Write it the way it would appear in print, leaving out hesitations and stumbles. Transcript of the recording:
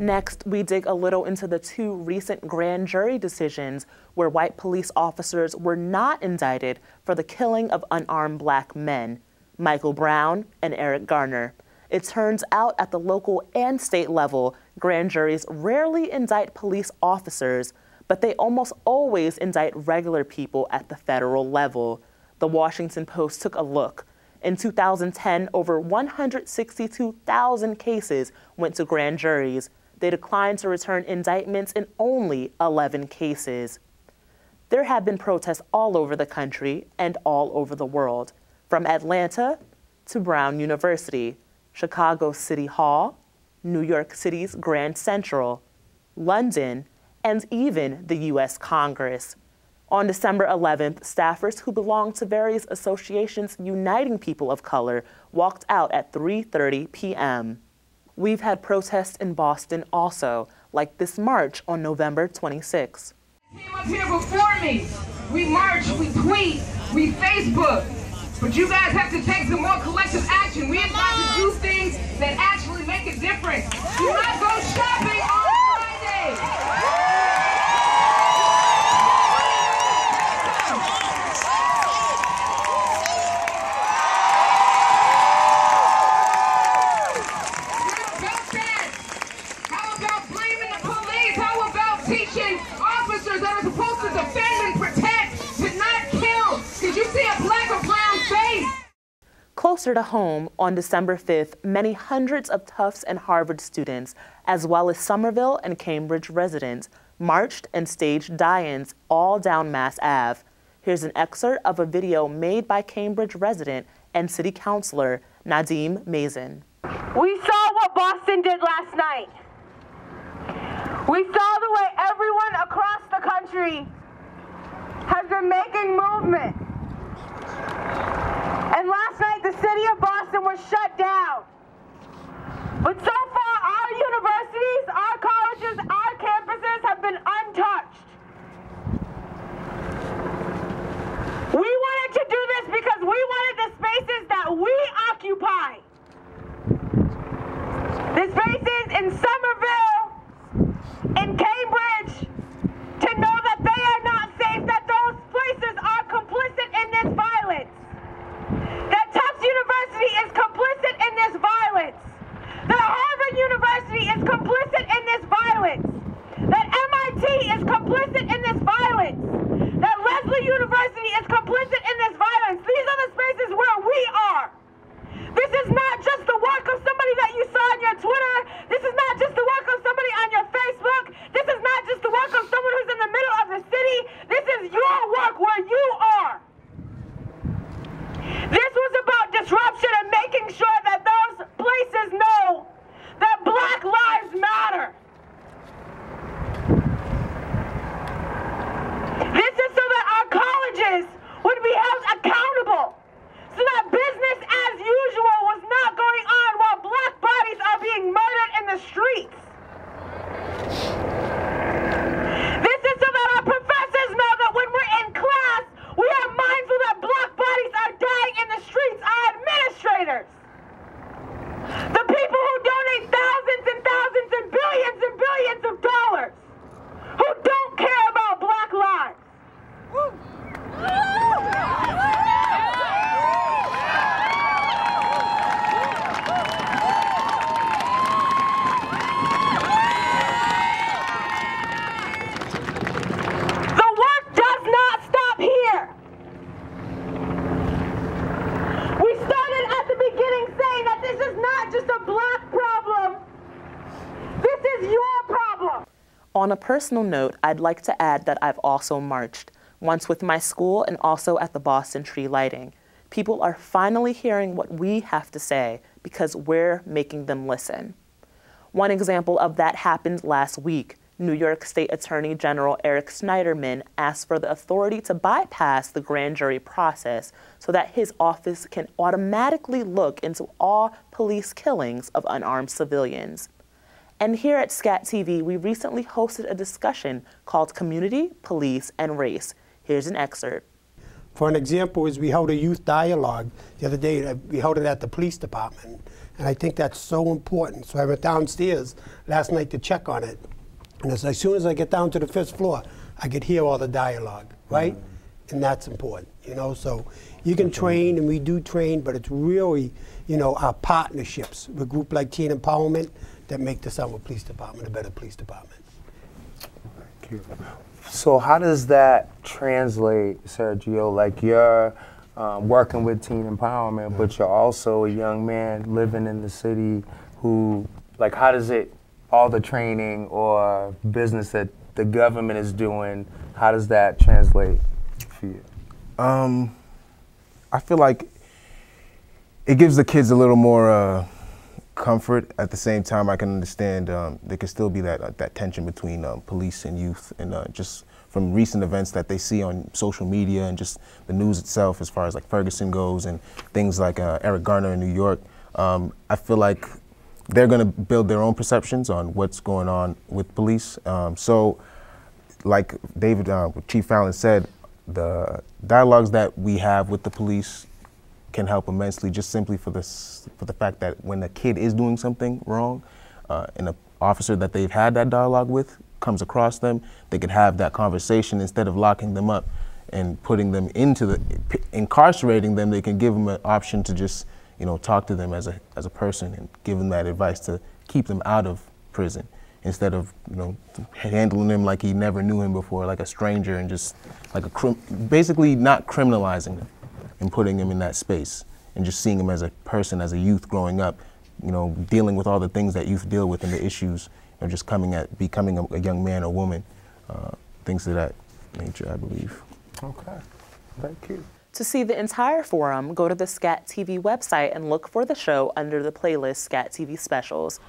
Next, we dig a little into the two recent grand jury decisions where white police officers were not indicted for the killing of unarmed black men, Michael Brown and Eric Garner. It turns out at the local and state level, grand juries rarely indict police officers, but they almost always indict regular people at the federal level. The Washington Post took a look. In 2010, over 162,000 cases went to grand juries. They declined to return indictments in only 11 cases. There have been protests all over the country and all over the world, from Atlanta to Brown University, Chicago City Hall, New York City's Grand Central, London, and even the U.S. Congress. On December 11th, staffers who belong to various associations uniting people of color walked out at 3:30 p.m. We've had protests in Boston also, like this march on November 26. Came up here before me. We march, we tweet, we Facebook. But you guys have to take some more collective action. We have got to do things that actually make a difference. Do not go shopping on Friday. Closer to home, on December 5th, many hundreds of Tufts and Harvard students, as well as Somerville and Cambridge residents, marched and staged die-ins all down Mass Ave. Here's an excerpt of a video made by Cambridge resident and city councilor Nadeem Mason. We saw what Boston did last night. We saw the way everyone across the country has been making movement. And last night, the city of Boston was shut down. But so far, our universities, our colleges, our campuses have been untouched. We wanted to do this because we wanted the spaces that we occupy. The spaces in Somerville, in Cambridge, to know that they are not safe, that those places are complicit in this violence. That Tufts University is complicit in this violence. That Harvard University is complicit in this violence. That MIT is complicit in this violence. That Lesley University is complicit in this violence. These are the spaces where we are. This is not just the work of somebody that you saw on your Twitter. This is not just the work of somebody on your Facebook. This is not just the work of someone who's in the middle of the city. This is your work where you are. This was about disruption and making sure that those places know that Black lives matter. This is so that our colleges would be held accountable, so that business as usual was not going on while Black bodies are being murdered in the streets. This is so that our professors know that when we're in class, we are mindful that Black bodies are dying in the streets. Our administrators, the people who donate thousands and thousands and billions of dollars, who don't care about Black lives. The work does not stop here. We started at the beginning saying that this is not just a Black problem. This is your problem. On a personal note, I'd like to add that I've also marched, once with my school and also at the Boston tree lighting. People are finally hearing what we have to say because we're making them listen. One example of that happened last week. New York State Attorney General Eric Schneiderman asked for the authority to bypass the grand jury process so that his office can automatically look into all police killings of unarmed civilians. And here at SCAT TV, we recently hosted a discussion called Community, Police, and Race. Here's an excerpt. For an example, is we held a youth dialogue the other day. We held it at the police department, and I think that's so important. So I went downstairs last night to check on it, and as soon as I get down to the 5th floor, I could hear all the dialogue, right? And that's important, you know. So you can train, and we do train, but it's really, you know, our partnerships with a group like Teen Empowerment that make the Somerville Police Department a better police department. Thank you. So how does that translate, Sergio? Like you're working with Teen Empowerment, but you're also a young man living in the city who, like, how does it, all the training or business that the government is doing, how does that translate for you? I feel like it gives the kids a little more comfort. At the same time, I can understand there could still be that tension between police and youth, and just from recent events that they see on social media and just the news itself, as far as like Ferguson goes and things like Eric Garner in New York. I feel like they're going to build their own perceptions on what's going on with police. So, like Chief Fallon said, the dialogues that we have with the police can help immensely, just simply for the fact that when a kid is doing something wrong, and an officer that they've had that dialogue with comes across them, they could have that conversation instead of locking them up and putting them into incarcerating them. They can give them an option to just, you know, talk to them as a person and give them that advice to keep them out of prison, instead of, you know, handling him like he never knew him before, like a stranger, and just like basically not criminalizing him and putting him in that space, and just seeing him as a person, as a youth growing up, you know, dealing with all the things that youth deal with and the issues, you know, just becoming a young man or woman, things of that nature, I believe. Okay, thank you. To see the entire forum, go to the SCAT TV website and look for the show under the playlist SCAT TV Specials.